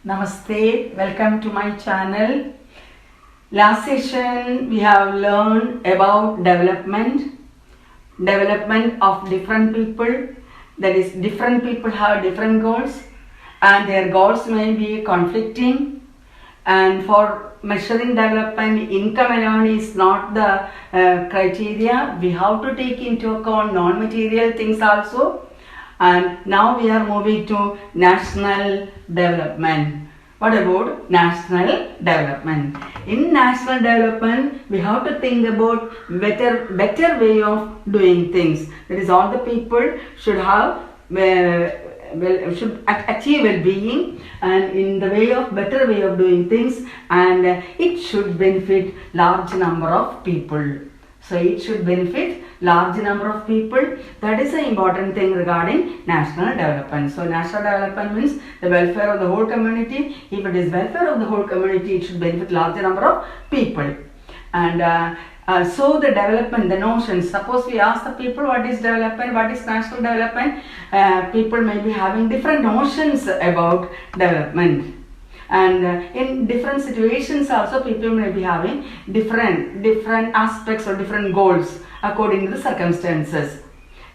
Namaste, welcome to my channel. Last session we have learned about development of different people. That is, different people have different goals and their goals may be conflicting, and for measuring development, income alone is not the criteria. We have to take into account non-material things also. And now we are moving to national development. What about national development? In national development, we have to think about better way of doing things. That is, all the people should have should achieve well-being, and in the better way of doing things, and it should benefit large number of people. So it should benefit large number of people. That is an important thing regarding national development. So national development means the welfare of the whole community. If it is welfare of the whole community, it should benefit large number of people. And so the development, the notions, suppose we ask the people what is development, what is national development, people may be having different notions about development. And in different situations also people may be having different aspects or different goals according to the circumstances.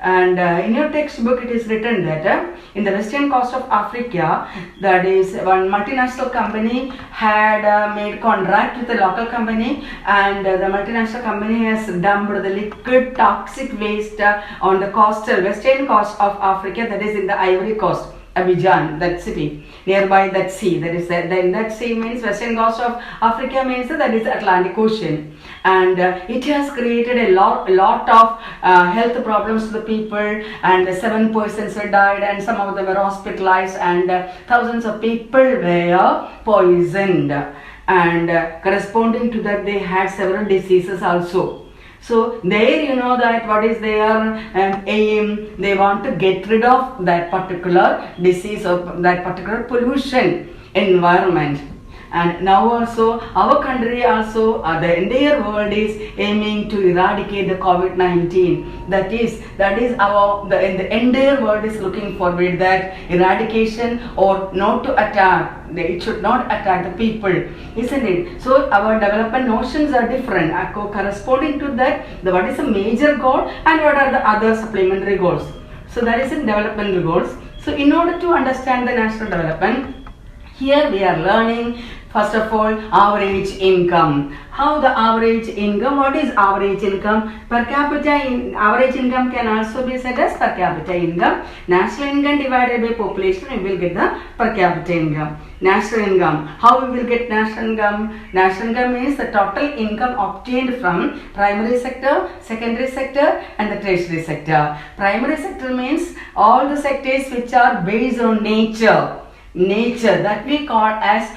And in your textbook it is written that in the western coast of Africa, that is, one multinational company had made contract with a local company, and the multinational company has dumped the liquid toxic waste on the western coast of Africa, that is in the Ivory Coast, Abidjan, that city, nearby that sea. That is, then that sea means western coast of Africa means that is Atlantic Ocean, and it has created a lot of health problems to the people, and 7 persons were died, and some of them were hospitalized, and thousands of people were poisoned, and corresponding to that they had several diseases also. So there you know that what is their aim, they want to get rid of that particular disease or that particular pollution environment. And now also our country also, the entire world is aiming to eradicate the COVID-19. That is the entire world is looking forward that eradication, or not to attack. It should not attack the people, isn't it? So our development notions are different. Corresponding to that, what is the major goal and what are the other supplementary goals. So that is in developmental goals. So in order to understand the national development, here we are learning first of all average income. How the average income, what is average income? Per capita average income can also be said as per capita income. National income divided by population, we will get the per capita income. National income, how we will get national income? National income means the total income obtained from primary sector, secondary sector and the tertiary sector. Primary sector means all the sectors which are based on nature, that we call as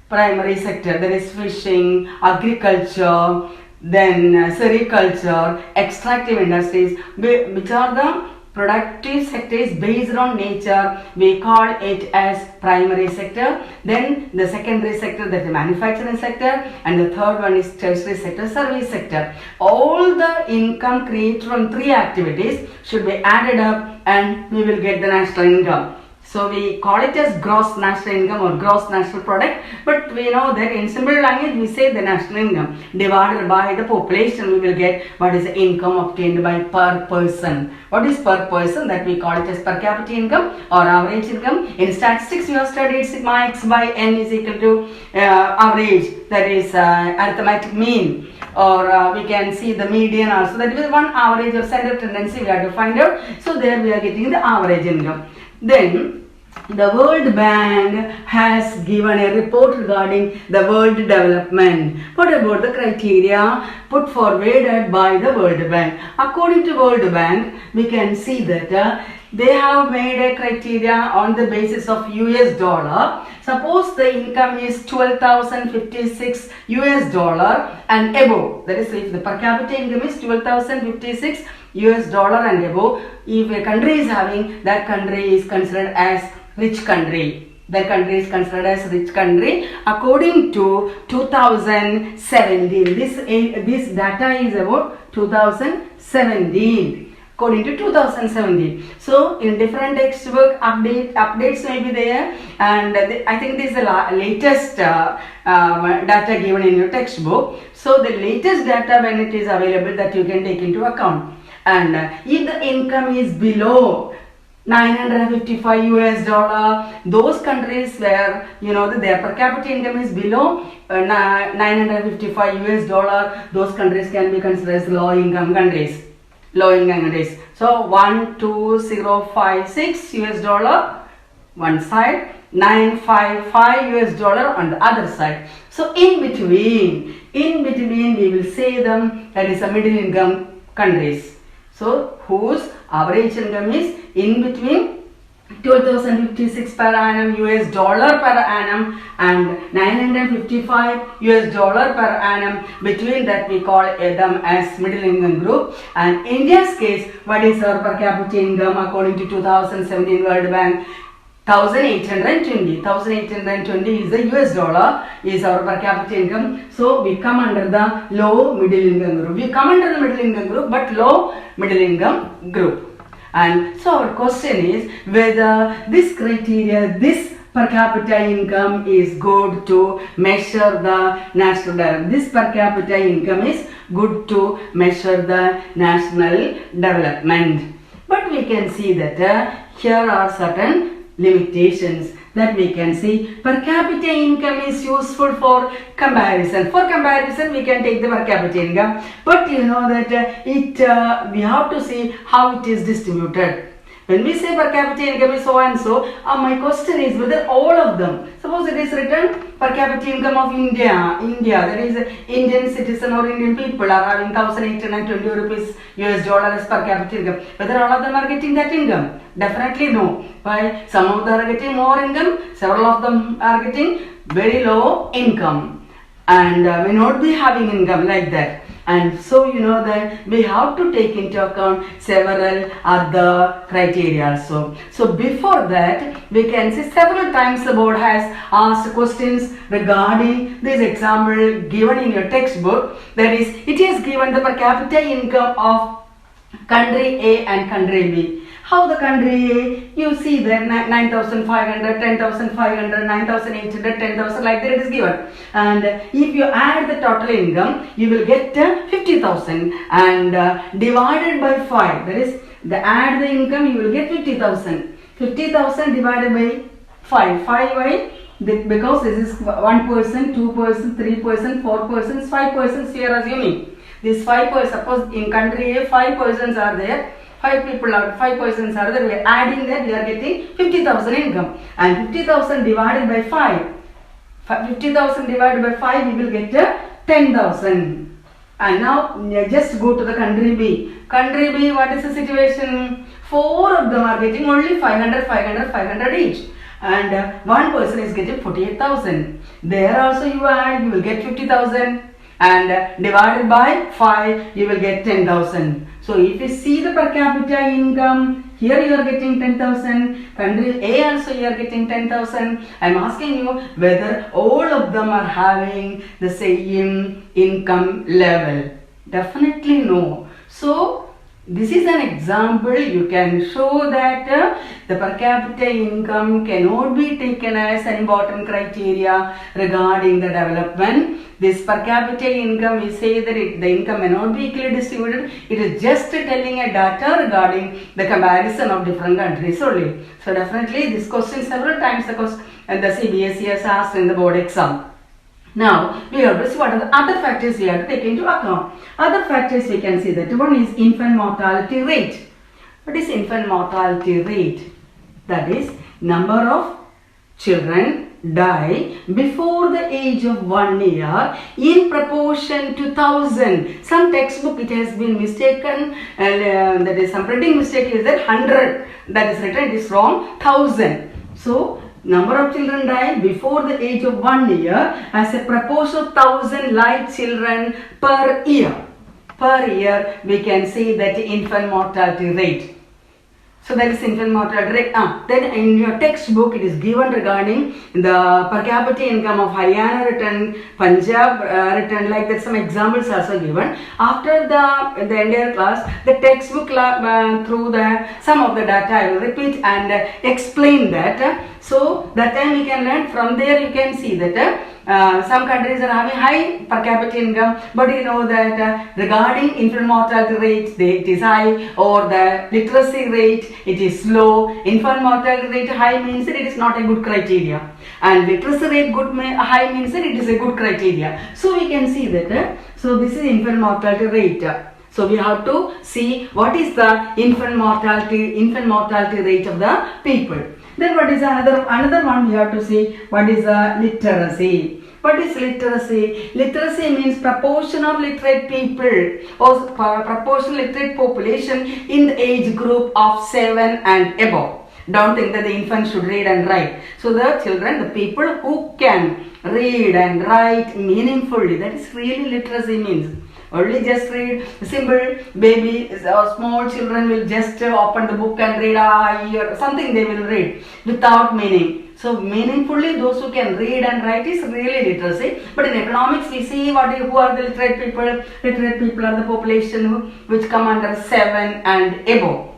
primary sector. There is fishing, agriculture, then sericulture, extractive industries, which are the productive sectors based on nature. We call it as primary sector. Then the secondary sector, that is the manufacturing sector, and the third one is tertiary sector, service sector. All the income created from 3 activities should be added up and we will get the national income. So we call it as gross national income or gross national product, but we know that in simple language we say the national income divided by the population, we will get what is the income obtained by per person. What is per person? That we call it as per capita income or average income. In statistics we have studied sigma x by n is equal to average, that is arithmetic mean, or we can see the median also. That is one average or center tendency we have to find out. So there we are getting the average income. Then the World Bank has given a report regarding the world development. What about the criteria put forward by the World Bank? According to World Bank, we can see that they have made a criteria on the basis of US dollar. Suppose the income is $12,056 US dollar and above. That is, if the per capita income is $12,056 US dollar and above, if a country is having, that country is considered as rich country. That country is considered as rich country according to 2017. This data is about 2017. according to 2017. So in different textbook updates may be there, and I think this is the latest data given in your textbook. So the latest data when it is available that you can take into account. And if the income is below $955, those countries where their per capita income is below $955, those countries can be considered as low income countries. So 12056 $, one side, 955 $, on the other side. So in between we will say them that is a middle income countries. So whose average income is in between 12,056 per annum $, per annum, and $955 per annum. Between that we call them as middle income group. And India's case, what is our per capita income according to 2017 World Bank? 1820 is the $, is our per capita income. So we come under the low middle income group. We come under the middle income group but low middle income group. And so our question is whether this criteria, this per capita income is good to measure the national development. This per capita income is good to measure the national development. But we can see that here are certain limitations that we can see. Per capita income is useful for comparison. For comparison, we can take the per capita income, but you know that we have to see how it is distributed. When we say per capita income is so and so, my question is whether all of them. Suppose it is written per capita income of India, that is Indian citizen or Indian people are having 1,820 rupees $, as per capita income. Whether all of them are getting that income? Definitely no. Why? Some of them are getting more income, several of them are getting very low income, and may not be having income like that. And so you know that we have to take into account several other criteria also. So before that, we can see several times the board has asked questions regarding this example given in your textbook. That is, it is given the per capita income of country A and country B. How the country A, you see there 9,500, 10,500, 9,800, 10,000, like that it is given. And if you add the total income, you will get 50,000 and divided by 5. That is, add the income, you will get 50,000. 50,000 divided by 5. 5 by, because this is 1 person, 2 person, 3 person, 4 persons, 5 persons we are assuming. This 5 persons, suppose in country A 5 persons are there. 5 persons are there, we are adding that, we are getting 50,000 income, and 50,000 divided by 5, 50,000 divided by 5, we will get 10,000. And now just go to the country B. Country B, what is the situation? 4 of them are getting only 500, 500, 500 each, and 1 person is getting 48,000. There also you add, you will get 50,000, and divided by 5, you will get 10,000. So if you see the per capita income, here you are getting 10,000, country A also you are getting 10,000. I am asking you whether all of them are having the same income level. Definitely no. So this is an example. You can show that the per capita income cannot be taken as an important criteria regarding the development. This per capita income, we say that the income may not be equally distributed. It is just telling a data regarding the comparison of different countries only. So definitely this question several times the CBSE has asked in the board exam. Now we have to see what are the other factors we have to take into account. Other factors we can see that one is infant mortality rate. What is infant mortality rate? That is number of children die before the age of 1 year in proportion to 1,000. Some textbook it has been mistaken, that is some printing mistake is that 100 that is written, it is wrong, 1,000. So number of children die before the age of 1 year as a proportion of 1,000 live children per year. Per year we can see that infant mortality rate. So that is infant mortality rate. Then in your textbook it is given regarding the per capita income of Haryana written, Punjab written, like that some examples also given. After the entire class, the textbook through the some of the data I will repeat and explain that. So that time you can learn. From there you can see that some countries are having high per capita income, but you know that regarding infant mortality rate it is high, or the literacy rate it is low. Infant mortality rate high means that it is not a good criteria, and literacy rate high means that it is a good criteria. So we can see that so this is infant mortality rate. So we have to see what is the infant mortality rate of the people. Then what is another one we have to see, what is literacy. What is literacy? Literacy means proportion of literate people or proportion literate population in the age group of 7 and above. Don't think that the infant should read and write. So the children, the people who can read and write meaningfully, that is really literacy means. Only just read, simple baby or small children will just open the book and read or something they will read without meaning. So meaningfully those who can read and write is really literacy. But in economics we see who are the literate people. Literate people are the population which come under 7 and above.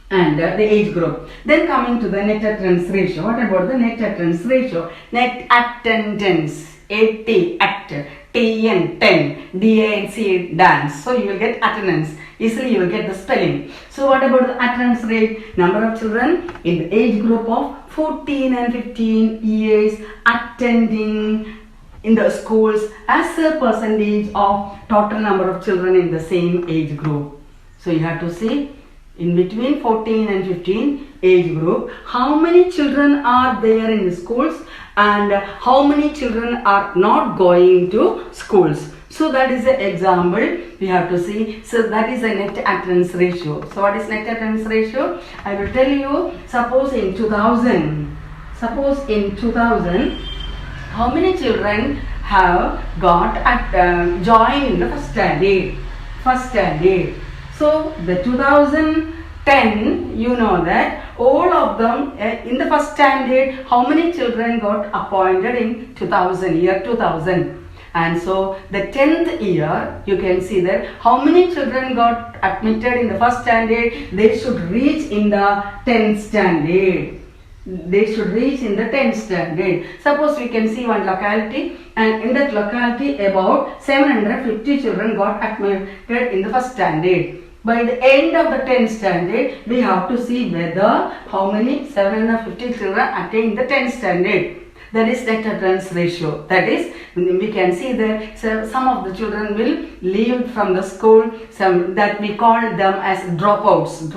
And the age group. Then coming to the net attendance ratio. What about the net attendance ratio? Net attendance. AT, act, TN, 10, DANC, dance. So you will get attendance. Easily you will get the spelling. So what about the attendance rate? Number of children in the age group of 14 and 15 years attending in the schools as a percentage of total number of children in the same age group. So you have to see in between 14 and 15 age group, how many children are there in the schools and how many children are not going to schools. So that is an example we have to see. So that is a net attendance ratio. So what is net attendance ratio? I will tell you, suppose in 2000, how many children have got joined in the first standard. So the 2010, you know that all of them in the first standard, how many children got appointed in 2000. And so the 10th year, you can see that how many children got admitted in the first standard, they should reach in the 10th standard. Suppose we can see one locality, and in that locality about 750 children got admitted in the first standard. By the end of the 10th standard, we have to see whether how many 750 children attain the 10th standard. That is net attendance ratio. That is, we can see that some of the children will leave from the school, some that we call them as dropouts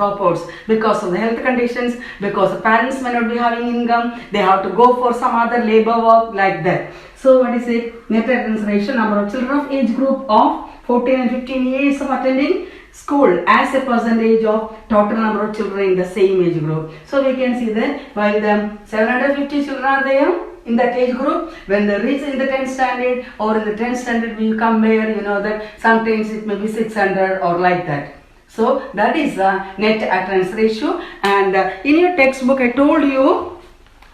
because of the health conditions, because the parents may not be having income, they have to go for some other labor work like that. So what is it? Net attendance ratio, number of children of age group of 14 and 15 years of attending school as a percentage of total number of children in the same age group. So we can see that while the 750 children are there in that age group, when they reach in the 10th standard or in the 10th standard we compare, you know that sometimes it may be 600 or like that. So that is the net attendance ratio. And in your textbook I told you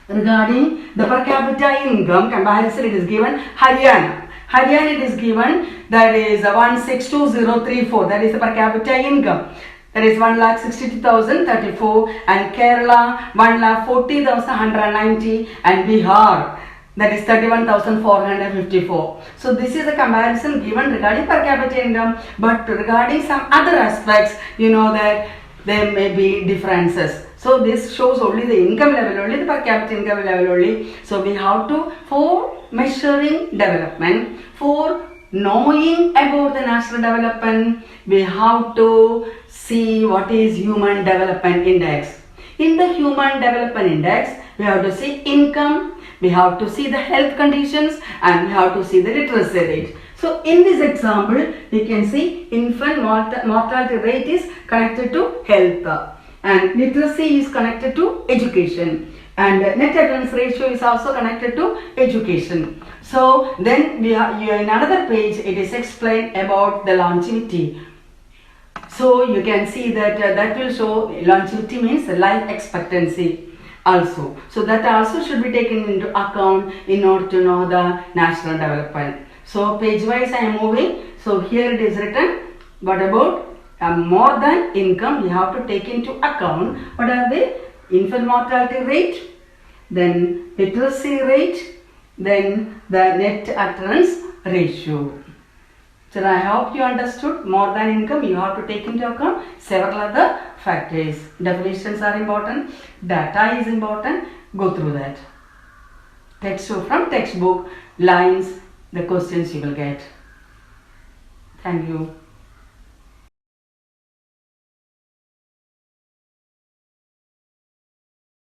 regarding the per capita income comparison, it is given Haryana it is given, that is 162034, that is the per capita income. That is 1,62,034, and Kerala 1,40,190, and Bihar, that is 31,454. So this is a comparison given regarding per capita income, but regarding some other aspects, you know that there may be differences. So this shows only the income level, only the per capita income level only. So we have to, for measuring development, for knowing about the national development, we have to see what is Human Development Index. In the Human Development Index, we have to see income, we have to see the health conditions, and we have to see the literacy rate. So in this example, we can see infant mortality rate is connected to health, and literacy is connected to education, and net attendance ratio is also connected to education. So then we have in another page it is explained about the longevity. So you can see that that will show longevity means life expectancy also. So that also should be taken into account in order to know the national development. So page wise I am moving. So here it is written, what about more than income? You have to take into account what are the infant mortality rate, then literacy rate, then the net utterance ratio. So I hope you understood. More than income, you have to take into account several other factors. Definitions are important, data is important. Go through that. Text from textbook, lines, the questions you will get. Thank you.